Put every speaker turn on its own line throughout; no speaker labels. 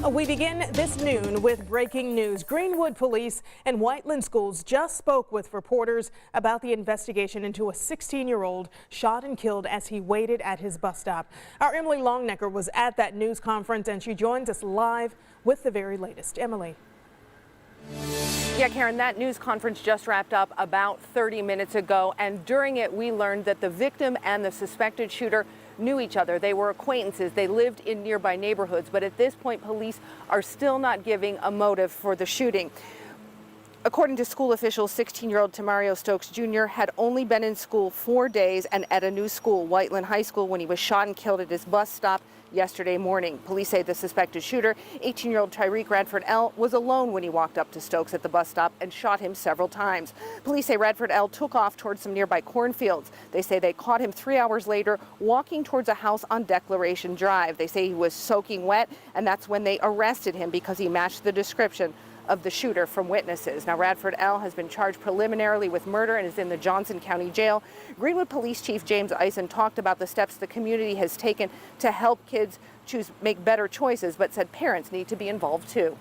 We begin this noon with breaking news. Greenwood police and Whiteland schools just spoke with reporters about the investigation into a 16-year-old shot and killed as he waited at his bus stop. Our Emily Longnecker was at that news conference and she joins us live with the very latest. Emily.
Yeah, Karen, that news conference just wrapped up about 30 minutes ago, and during it we learned that the victim and the suspected shooter knew each other. They were acquaintances. They lived in nearby neighborhoods, but at this point police are still not giving a motive for the shooting. According to school officials, 16-year-old Tamario Stokes Jr. had only been in school 4 days and at a new school, Whiteland High School, when he was shot and killed at his bus stop yesterday morning. Police say the suspected shooter, 18-year-old Tyrique Radford L., was alone when he walked up to Stokes at the bus stop and shot him several times. Police say Radford L. took off towards some nearby cornfields. They say they caught him 3 hours later walking towards a house on Declaration Drive. They say he was soaking wet, and that's when they arrested him because he matched the description of the shooter from witnesses. Now, Radford L. has been charged preliminarily with murder and is in the Johnson County Jail. Greenwood Police Chief James Ison talked about the steps the community has taken to help kids make better choices, but said parents need to be involved too.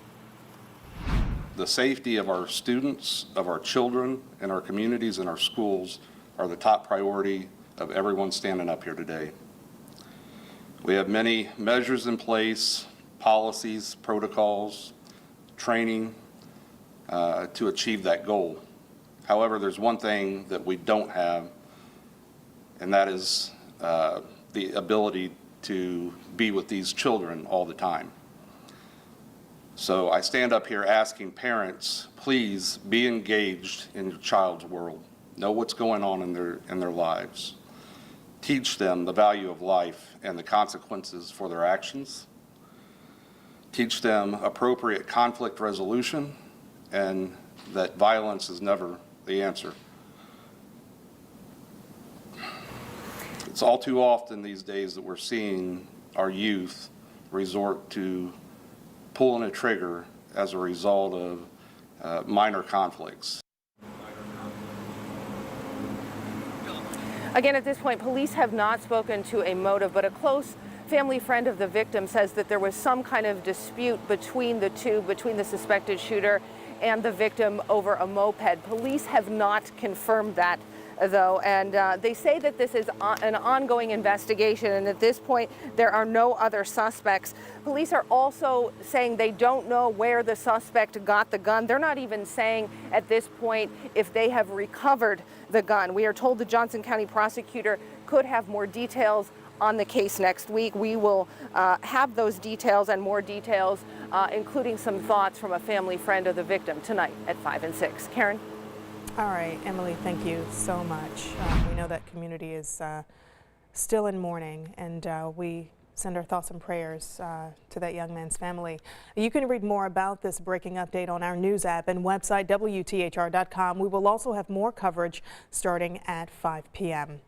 The safety of our students, of our children, and our communities and our schools are the top priority of everyone standing up here today. We have many measures in place, policies, protocols, training to achieve that goal. However, there's one thing that we don't have, and that is the ability to be with these children all the time. So I stand up here asking parents, please be engaged in your child's world. Know what's going on in their lives. Teach them the value of life and the consequences for their actions. Teach them appropriate conflict resolution and that violence is never the answer. It's all too often these days that we're seeing our youth resort to pulling a trigger as a result of minor conflicts.
Again, at this point, police have not spoken to a motive, but a close family friend of the victim says that there was some kind of dispute between the two, between the suspected shooter and the victim over a moped. Police have not confirmed that, though, and they say that this is an ongoing investigation, and at this point there are no other suspects. Police are also saying they don't know where the suspect got the gun. They're not even saying at this point if they have recovered the gun. We are told the Johnson County prosecutor could have more details on the case next week. We will have those details and more details, including some thoughts from a family friend of the victim tonight at 5 and 6. Karen?
All right, Emily, thank you so much. We know that community is still in mourning, and we send our thoughts and prayers to that young man's family. You can read more about this breaking update on our news app and website, WTHR.com. We will also have more coverage starting at 5 p.m.